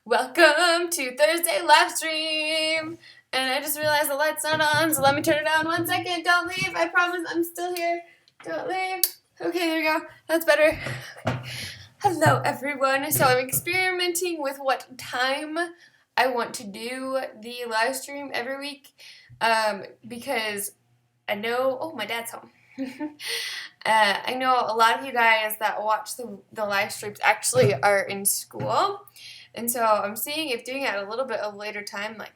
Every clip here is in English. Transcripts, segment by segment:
Welcome to Thursday live stream. And I just realized the light's not on, so let me turn it on 1 second. Don't leave. I promise I'm still here. Don't leave. Okay, there we go. That's better. Hello, everyone. So I'm experimenting with what time I want to do the live stream every week because I know... Oh, my dad's home. I know a lot of you guys that watch the live streams actually are in school. And so I'm seeing if doing it at a little bit of a later time, like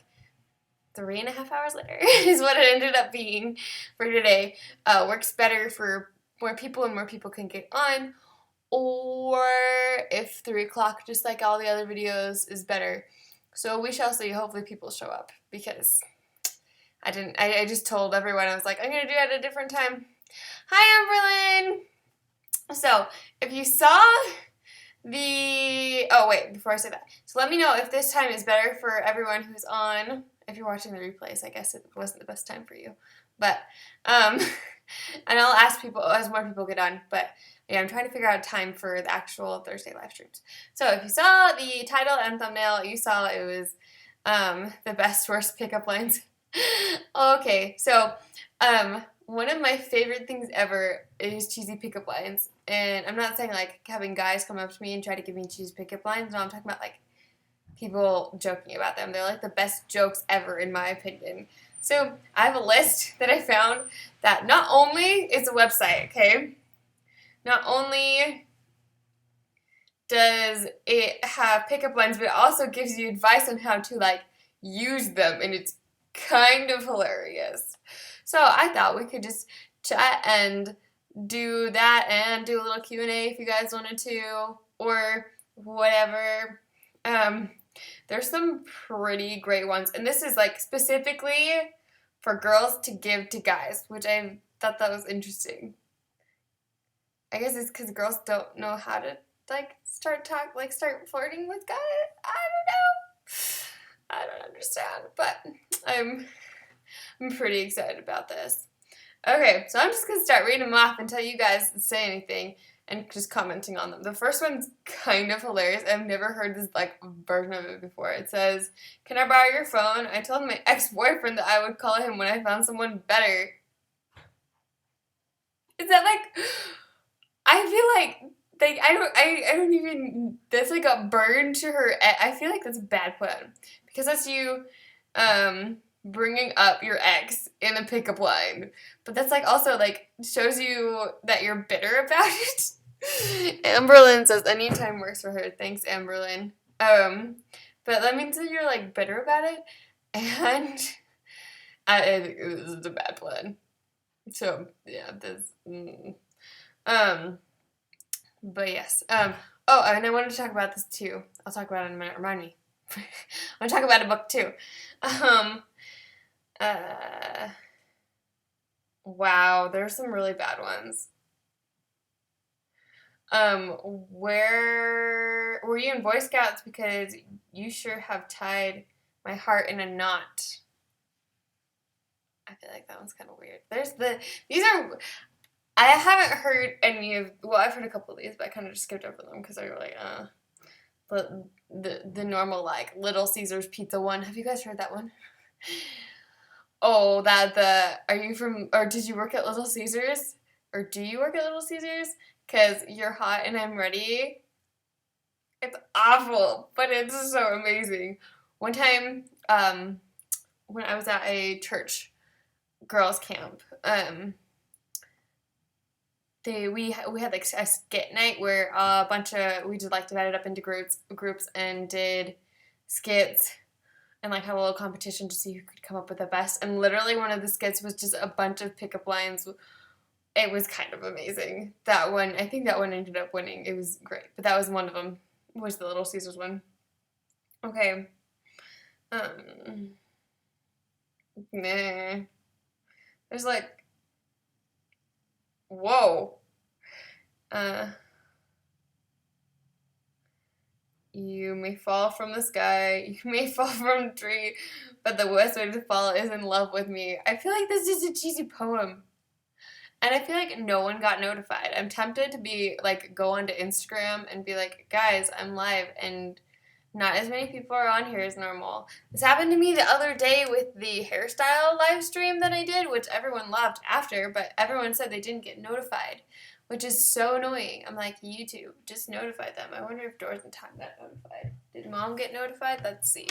3.5 hours later, is what it ended up being for today, works better for more people and more people can get on. Or if 3 o'clock, just like all the other videos, is better. So we shall see. Hopefully people show up because I just told everyone, I was like, I'm going to do it at a different time. Hi, Amberlyn! So, if you saw oh wait, before I say that, so let me know if this time is better for everyone who's on. If you're watching the replays, I guess it wasn't the best time for you, but and I'll ask people as more people get on. But yeah, I'm trying to figure out a time for the actual Thursday live streams. So if you saw the title and thumbnail, you saw it was the best worst pickup lines. Okay, so one of my favorite things ever is cheesy pickup lines. And I'm not saying like having guys come up to me and try to give me cheesy pickup lines. No, I'm talking about like people joking about them. They're like the best jokes ever in my opinion. So I have a list that I found that not only is a website, okay? Not only does it have pickup lines, but it also gives you advice on how to like use them. And it's kind of hilarious. So I thought we could just chat and do that and do a little Q&A if you guys wanted to or whatever. There's some pretty great ones. And this is like specifically for girls to give to guys, which I thought that was interesting. I guess it's because girls don't know how to like start flirting with guys. I don't understand, but I'm pretty excited about this. Okay, so I'm just going to start reading them off until you guys say anything and just commenting on them. The first one's kind of hilarious. I've never heard this like version of it before. It says, "Can I borrow your phone? I told my ex-boyfriend that I would call him when I found someone better." Is that like... I feel like I don't even... That's like a burn to her... I feel like that's a bad plan. Because that's you... bringing up your ex in a pickup line, but that's like also like shows you that you're bitter about it. Amberlyn says anytime works for her. Thanks, Amberlyn. But that means that you're like bitter about it, and I think this is a bad plan. So yeah, this. But yes. Oh, and I wanted to talk about this too. I'll talk about it in a minute. Remind me. I want to talk about a book too. Wow, there's some really bad ones. Where were you in Boy Scouts? Because you sure have tied my heart in a knot. I feel like that one's kind of weird. I haven't heard any of, well, I've heard a couple of these, but I kind of just skipped over them because they were like, the normal, like, Little Caesars pizza one. Have you guys heard that one? Oh, are you from, or did you work at Little Caesars? Or do you work at Little Caesars? Because you're hot and I'm ready. It's awful, but it's so amazing. One time, when I was at a church girls camp, we had like a skit night where we just like divided up into groups and did skits and like had a little competition to see who could come up with the best. And literally one of the skits was just a bunch of pickup lines. It was kind of amazing. That one, I think that one ended up winning. It was great, but that was one of them. Was the Little Caesars one? Okay. Nah. There's like, whoa. You may fall from the sky, you may fall from a tree, but the worst way to fall is in love with me. I feel like this is a cheesy poem. And I feel like no one got notified. I'm tempted to be like, go onto Instagram and be like, guys, I'm live, and Not as many people are on here as normal. This happened to me the other day with the hairstyle live stream that I did, which everyone loved after, but everyone said they didn't get notified, which is so annoying. I'm like, YouTube, just notify them. I wonder if Doors and Time got notified. Did Mom get notified? Let's see.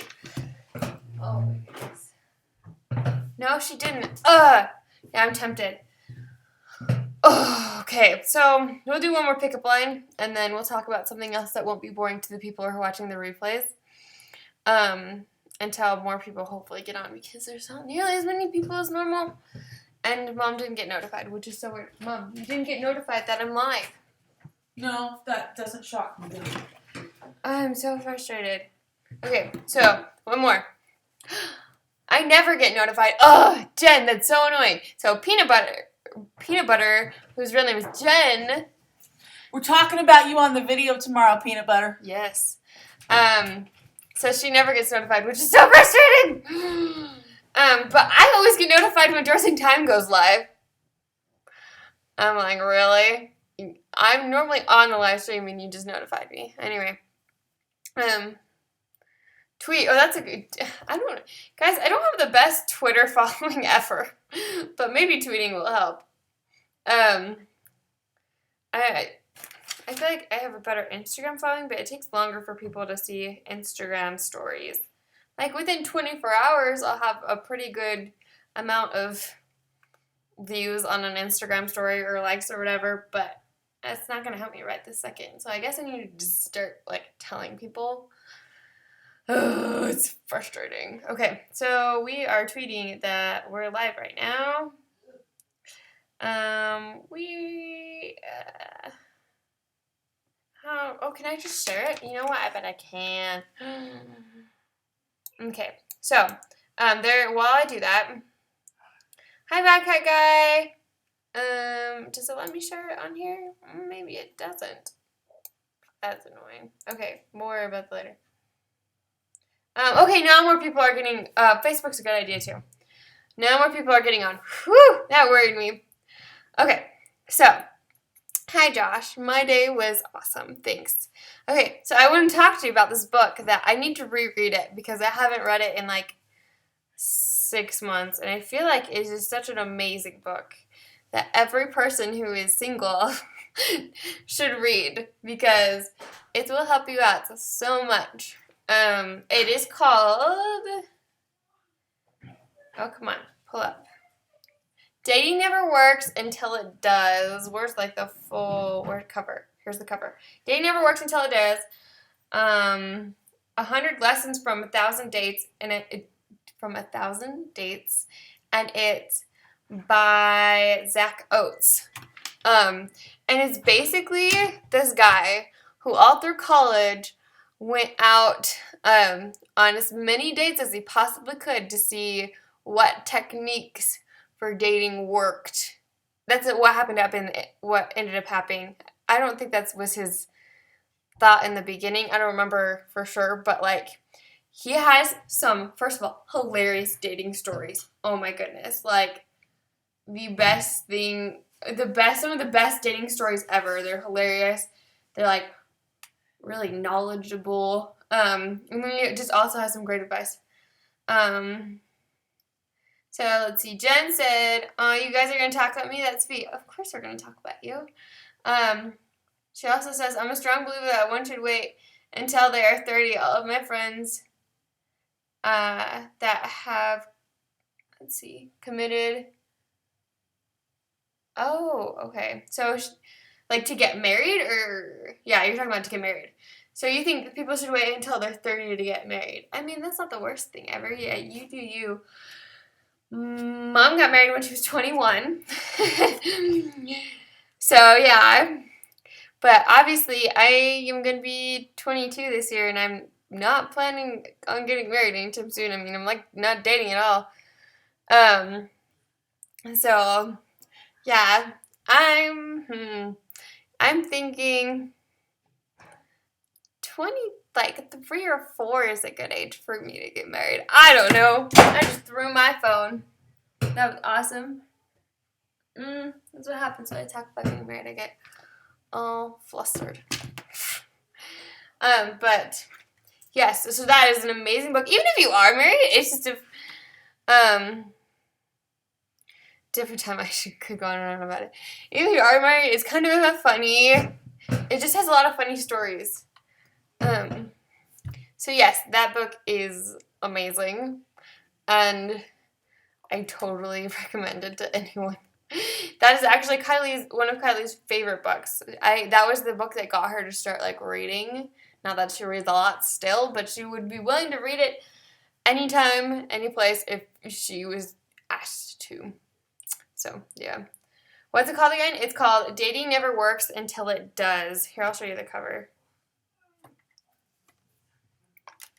Oh my goodness. No, she didn't. Yeah, I'm tempted. Oh, okay, so we'll do one more pickup line, and then we'll talk about something else that won't be boring to the people who are watching the replays. Until more people hopefully get on, because there's not nearly as many people as normal. And Mom didn't get notified, which is so weird. Mom, you didn't get notified that I'm live. No, that doesn't shock me. I'm so frustrated. Okay, so one more. I never get notified. Ugh, Jen, that's so annoying. So Peanut Butter, whose real name is Jen. We're talking about you on the video tomorrow, Peanut Butter. Yes. So she never gets notified, which is so frustrating. But I always get notified when Doors and Time goes live. I'm like, really? I'm normally on the live stream and you just notified me. Anyway. Tweet. Oh, that's a good... I don't have the best Twitter following ever. But maybe tweeting will help. I feel like I have a better Instagram following, but it takes longer for people to see Instagram stories. Like, within 24 hours, I'll have a pretty good amount of views on an Instagram story or likes or whatever, but it's not going to help me right this second. So I guess I need to just start, telling people. Oh, it's frustrating. Okay, so we are tweeting that we're live right now. Can I just share it? You know what? I bet I can. Okay, so, while I do that, hi, Backpack Guy. Does it let me share it on here? Maybe it doesn't. That's annoying. Okay, more about that later. Okay, now more people are getting, Facebook's a good idea too. Now more people are getting on. Whew, that worried me. Okay, so, hi Josh, my day was awesome, thanks. Okay, so I want to talk to you about this book that I need to reread it because I haven't read it in 6 months, and I feel like it is such an amazing book that every person who is single should read because it will help you out so much. It is called, oh come on, pull up. Dating Never Works Until It Does. Where's the full cover? Here's the cover. Dating Never Works Until It Does. 100 Lessons from 1,000 Dates, and from 1,000 Dates, and it's by Zach Oates. And it's basically this guy who all through college went out on as many dates as he possibly could to see what techniques for dating worked. That's what ended up happening. I don't think that was his thought in the beginning. I don't remember for sure, but he has some, first of all, hilarious dating stories. Oh my goodness. Some of the best dating stories ever. They're hilarious. They're really knowledgeable. And then it just also has some great advice. So let's see. Jen said, "Oh, you guys are gonna talk about me? That's sweet. Of course we're gonna talk about you." She also says, "I'm a strong believer that one should wait until they are 30. All of my friends that have, committed." Oh, okay. So, to get married, or yeah, you're talking about to get married. So you think that people should wait until they're 30 to get married? I mean, that's not the worst thing ever. Yeah, you do you. Mom got married when she was 21. So, yeah. But obviously, I am going to be 22 this year, and I'm not planning on getting married anytime soon. I mean, I'm, not dating at all. So, yeah. I'm thinking 3 or 4 is a good age for me to get married. I don't know. I just threw my phone. That was awesome. That's what happens when I talk about getting married. I get all flustered. But yes, so that is an amazing book. Even if you are married, it's just a different time. I could go on and on about it. Even if you are married, it's kind of a funny. It just has a lot of funny stories. So yes, that book is amazing, and I totally recommend it to anyone. That is actually one of Kylie's favorite books. That was the book that got her to start like reading. Not that she reads a lot still, but she would be willing to read it anytime, any place if she was asked to. So yeah. What's it called again? It's called Dating Never Works Until It Does. Here, I'll show you the cover.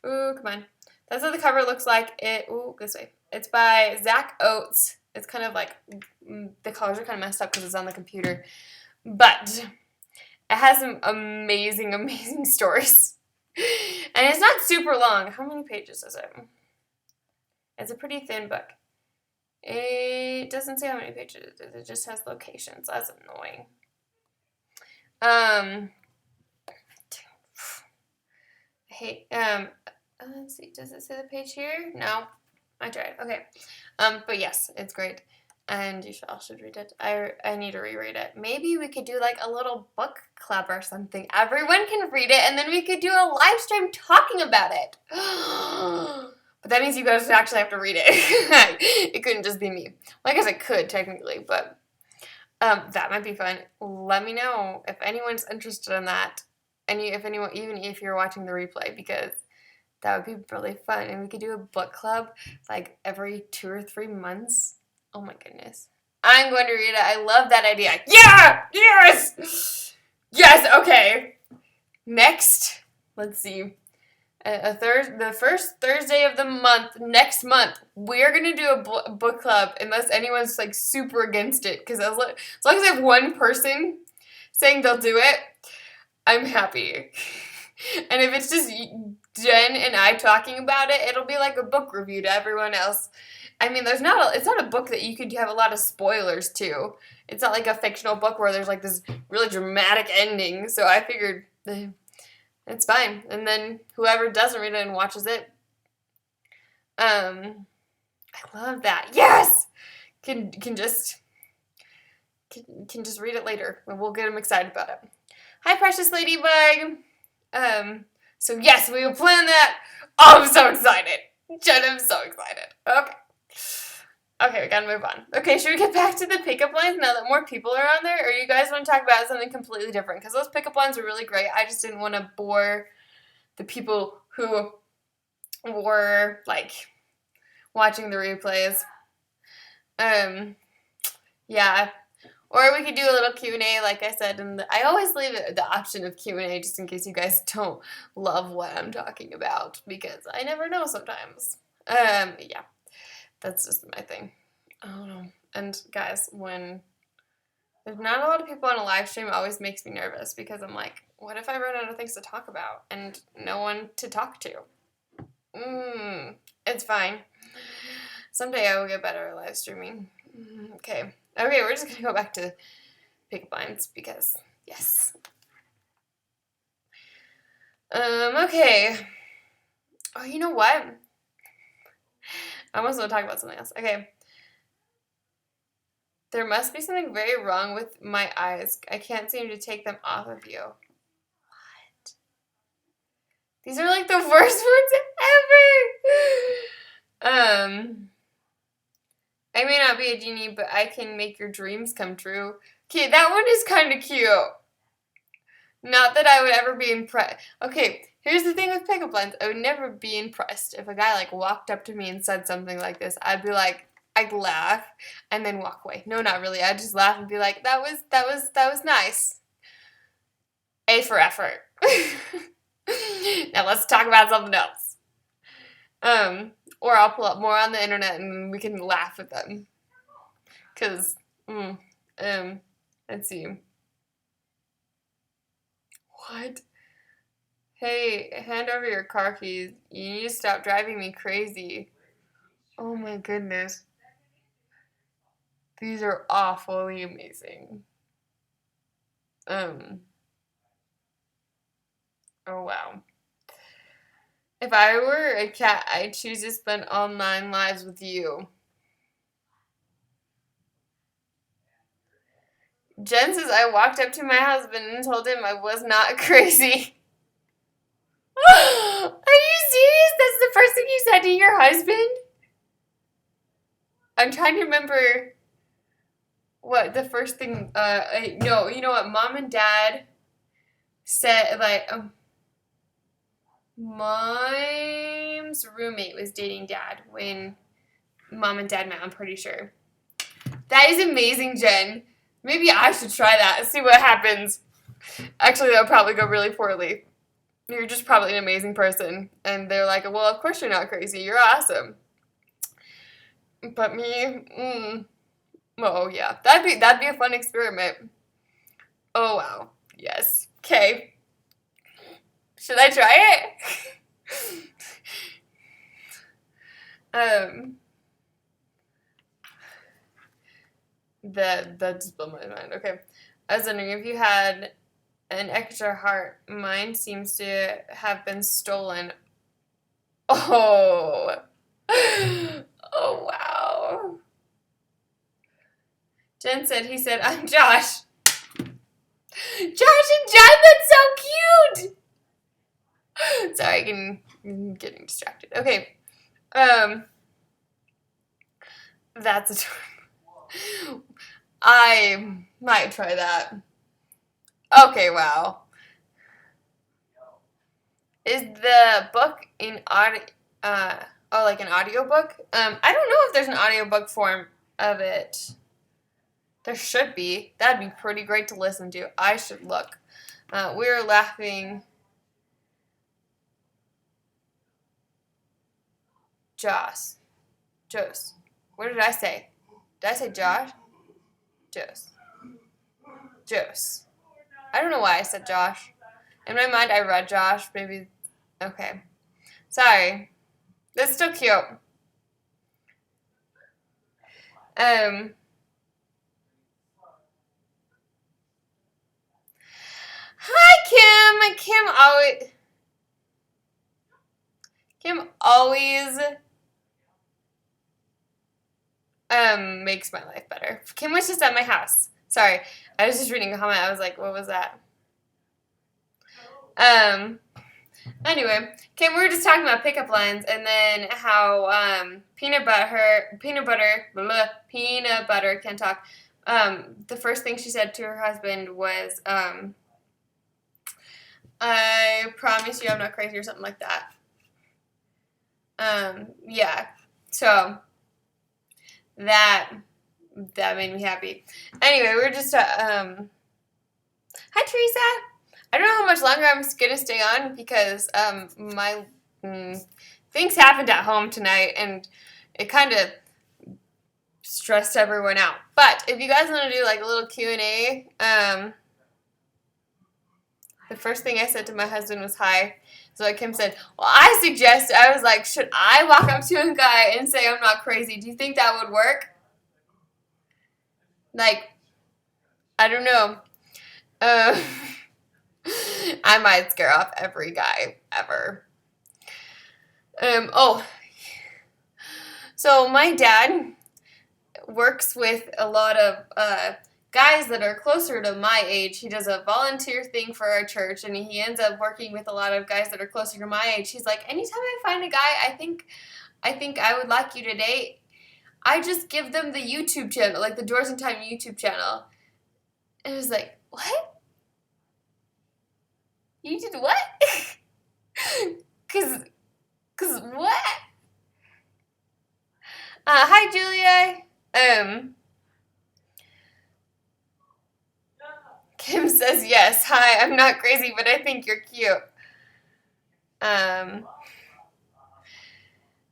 Ooh, come on. That's what the cover looks like. This way. It's by Zach Oates. It's kind of like, the colors are kind of messed up because it's on the computer. But it has some amazing, amazing stories. And it's not super long. How many pages is it? It's a pretty thin book. It doesn't say how many pages it is. It just has locations. That's annoying. Let's see. Does it say the page here? No. I tried. Okay. But yes, it's great. And you all should read it. I need to reread it. Maybe we could do like a little book club or something. Everyone can read it, and then we could do a live stream talking about it. But that means you guys actually have to read it. It couldn't just be me. Well, I guess I could technically, but that might be fun. Let me know if anyone's interested in that, and even if you're watching the replay, because that would be really fun, and we could do a book club like every 2 or 3 months. Oh my goodness. I'm going to read it. I love that idea. Yeah! Yes! Yes, okay. Next, let's see. The first Thursday of the month, next month, we're going to do a book club unless anyone's like super against it. Because as long as I have one person saying they'll do it, I'm happy. And if it's just Jen and I talking about it, it'll be like a book review to everyone else. I mean, it's not a book that you could have a lot of spoilers to. It's not like a fictional book where there's like this really dramatic ending. So I figured it's fine. And then whoever doesn't read it and watches it, I love that. Yes, can just read it later, and we'll get them excited about it. Hi, Precious Ladybug. So yes, we will plan that. Oh, I'm so excited. Jen, I'm so excited. Okay, we gotta move on. Okay, should we get back to the pickup lines now that more people are on there? Or you guys want to talk about something completely different? Because those pickup lines are really great. I just didn't want to bore the people who were, like, watching the replays. Yeah. Or we could do a little Q&A, like I said. And I always leave the option of Q&A just in case you guys don't love what I'm talking about. Because I never know sometimes. Yeah. That's just my thing. I don't know. And guys, when there's not a lot of people on a live stream, it always makes me nervous because I'm like, what if I run out of things to talk about and no one to talk to? It's fine. Someday I will get better at live streaming. Okay, we're just gonna go back to pickup lines because yes. Okay. Oh, you know what? I almost want to talk about something else. Okay. There must be something very wrong with my eyes. I can't seem to take them off of you. What? These are like the worst ones ever. I may not be a genie, but I can make your dreams come true. Okay, that one is kind of cute. Not that I would ever be impressed. Okay, here's the thing with pickup lines. I would never be impressed if a guy like walked up to me and said something like this. I'd be like, I'd laugh and then walk away. No, not really. I'd just laugh and be like, that was nice. A for effort. Now let's talk about something else. Or I'll pull up more on the internet and we can laugh at them. Cause, let's see. What? Hey, hand over your car keys. You need to stop driving me crazy. Oh my goodness. These are awfully amazing. Oh wow. If I were a cat, I'd choose to spend all 9 lives with you. Jen says, I walked up to my husband and told him I was not crazy. Are you serious? That's the first thing you said to your husband? I'm trying to remember what the first thing, no, you know what, Mom and Dad said, like, Mom's roommate was dating Dad when Mom and Dad met, I'm pretty sure. That is amazing, Jen. Maybe I should try that, see what happens. Actually, that would probably go really poorly. You're just probably an amazing person. And they're like, well, of course you're not crazy. You're awesome. But me, oh, yeah. That'd be a fun experiment. Oh, wow. Yes. Okay. Should I try it? That just blew my mind. Okay. I was wondering if you had an extra heart. Mine seems to have been stolen. Oh. Oh, wow. Jen said, he said, I'm Josh. Josh and Jen, that's so cute. Sorry, I'm getting distracted. Okay. That's adorable. I might try that. Okay, wow. Is the book in audio, like an audiobook? I don't know if there's an audiobook form of it. There should be. That'd be pretty great to listen to. I should look. We were laughing. Joss. What did I say? Did I say Josh? Jos. I don't know why I said Josh. In my mind, I read Josh. Maybe. Okay. Sorry. That's still cute. Hi, Kim. Kim always makes my life better. Kim was just at my house. Sorry, I was just reading a comment. I was like, what was that? Anyway, Kim, we were just talking about pickup lines and then how peanut butter can't talk. The first thing she said to her husband was, I promise you I'm not crazy or something like that. Yeah. So that made me happy. Anyway, we were just hi Teresa. I don't know how much longer I'm gonna stay on because my things happened at home tonight and it kind of stressed everyone out. But if you guys want to do like a little Q&A, the first thing I said to my husband was hi. So like Kim said, well, I was like, should I walk up to a guy and say I'm not crazy? Do you think that would work? Like, I don't know. I might scare off every guy ever. So my dad works with a lot of guys that are closer to my age. He does a volunteer thing for our church, and he ends up working with a lot of guys that are closer to my age. He's like, anytime I find a guy I think I would like you to date, I just give them the YouTube channel, like the Doors in Time YouTube channel. And I was like, what? You did what? Cause what? Hi Julia. Kim says yes. Hi, I'm not crazy, but I think you're cute.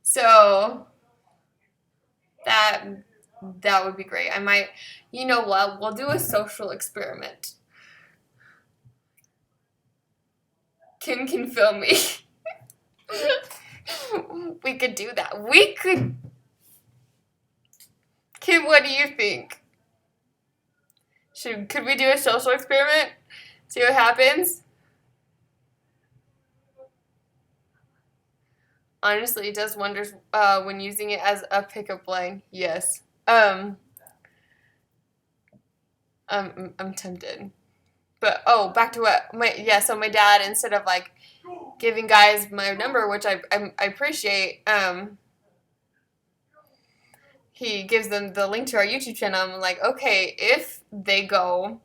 So that would be great. I might, you know what? We'll do a social experiment. Kim can film me. We could do that. We could. Kim, what do you think? Could we do a social experiment? See what happens? Honestly, it does wonders when using it as a pickup line. Yes. I'm tempted. But back to what so my dad, instead of like giving guys my number, which I appreciate, he gives them the link to our YouTube channel. I'm like, okay, if they go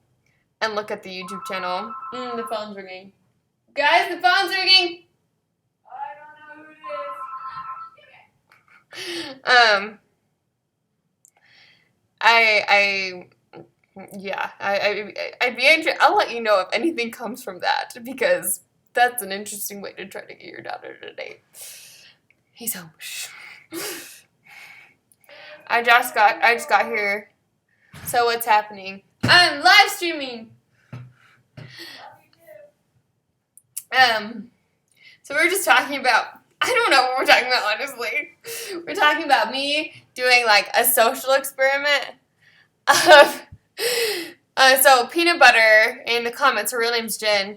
and look at the YouTube channel, the phone's ringing. Guys, the phone's ringing. I don't know who it is. I'd be interested. I'll let you know if anything comes from that, because that's an interesting way to try to get your daughter to date. He's home. I just got here. So what's happening? I'm live streaming. So we're just talking about, I don't know what we're talking about, honestly. We're talking about me doing like a social experiment of so Peanut Butter in the comments, her real name's Jen,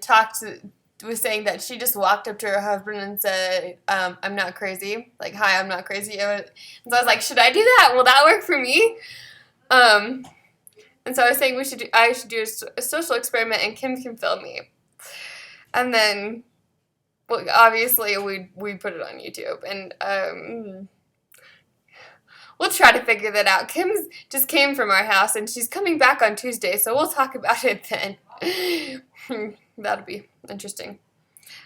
was saying that she just walked up to her husband and said, I'm not crazy. Like, hi, I'm not crazy. So I was like, should I do that? Will that work for me? And so I was saying I should do a social experiment and Kim can film me. And then, well, obviously we put it on YouTube, and we'll try to figure that out. Kim just came from our house, and she's coming back on Tuesday, so we'll talk about it then. That'll be interesting.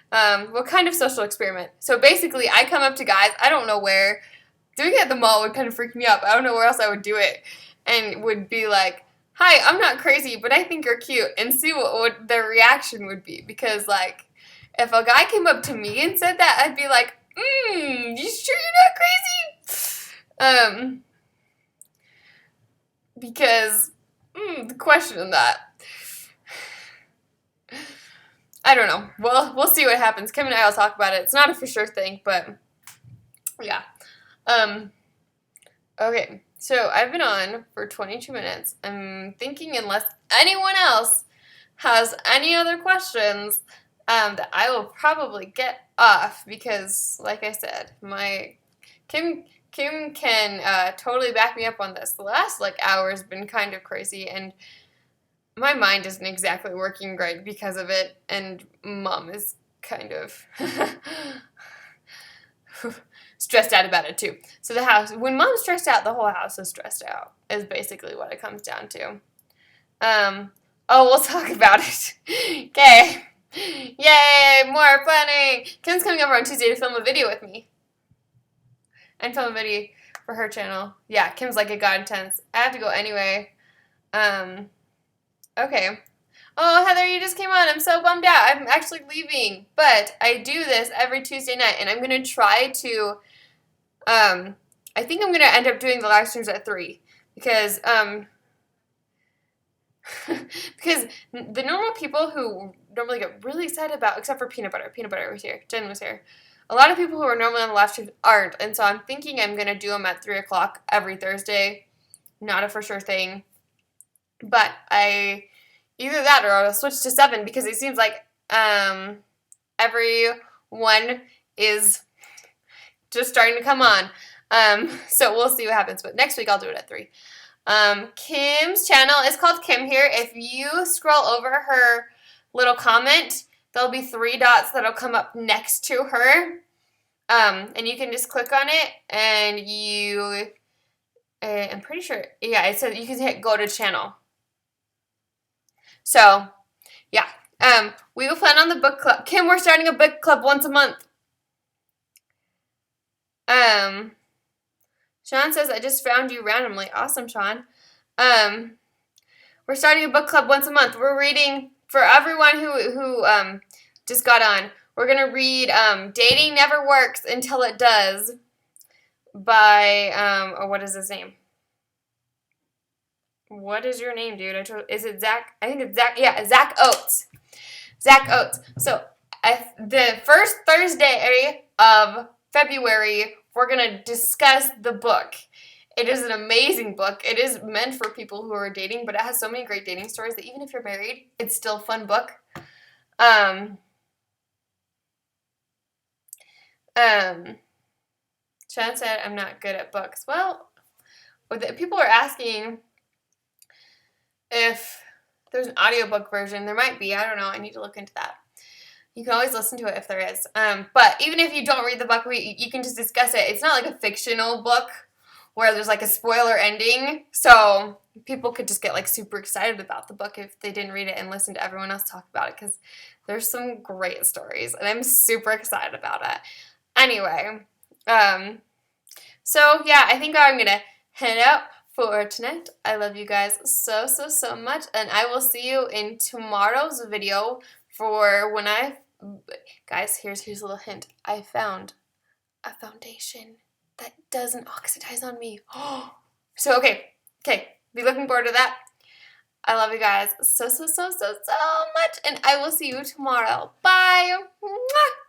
What kind of social experiment? So basically, I come up to guys, I don't know where. Doing it at the mall would kind of freak me out. I don't know where else I would do it. And would be like, hi, I'm not crazy, but I think you're cute. And see what their reaction would be. Because, like, if a guy came up to me and said that, I'd be like, you sure you're not crazy? Because, the question on that. I don't know. Well, we'll see what happens. Kim and I will talk about it. It's not a for sure thing, but yeah. Okay, so I've been on for 22 minutes. I'm thinking, unless anyone else has any other questions, that I will probably get off, because, like I said, Kim can totally back me up on this. The last hour has been kind of crazy, and my mind isn't exactly working great because of it, and Mom is kind of stressed out about it too. So when Mom's stressed out, the whole house is stressed out, is basically what it comes down to. We'll talk about it. Okay. Yay, more planning. Kim's coming over on Tuesday to film a video with me. And film a video for her channel. Yeah, Kim's like, it got intense. I have to go anyway. Okay. Oh, Heather, you just came on. I'm so bummed out. I'm actually leaving. But I do this every Tuesday night, and I'm going to try to, I think I'm going to end up doing the live streams at 3. Because the normal people who normally get really excited about, except for Peanut Butter was here, Jen was here. A lot of people who are normally on the live streams aren't, and so I'm thinking I'm going to do them at 3 o'clock every Thursday. Not a for sure thing. But either that or I'll switch to 7, because it seems like everyone is just starting to come on. So we'll see what happens. But next week I'll do it at 3. Kim's channel is called Kim Here. If you scroll over her little comment, there'll be 3 dots that'll come up next to her. And you can just click on it, and I'm pretty sure, yeah, it says you can hit go to channel. So, yeah. We will plan on the book club. Kim, we're starting a book club once a month. Sean says, I just found you randomly. Awesome, Sean. We're starting a book club once a month. We're reading, for everyone who just got on, we're going to read Dating Never Works Until It Does by, what is his name? What is your name, dude? Is it Zach? I think it's Zach. Yeah, Zach Oates. Zach Oates. So, the first Thursday of February, we're going to discuss the book. It is an amazing book. It is meant for people who are dating, but it has so many great dating stories that even if you're married, it's still a fun book. Chad said I'm not good at books. Well, people are asking if there's an audiobook version. There might be. I don't know. I need to look into that. You can always listen to it if there is. But even if you don't read the book, you can just discuss it. It's not like a fictional book where there's like a spoiler ending. So people could just get like super excited about the book if they didn't read it and listen to everyone else talk about it, because there's some great stories and I'm super excited about it. Anyway, so yeah, I think I'm going to head out for tonight. I love you guys so, so, so much. And I will see you in tomorrow's video for when guys, here's a little hint. I found a foundation that doesn't oxidize on me. So, okay, be looking forward to that. I love you guys so, so, so, so, so much. And I will see you tomorrow. Bye. Mwah!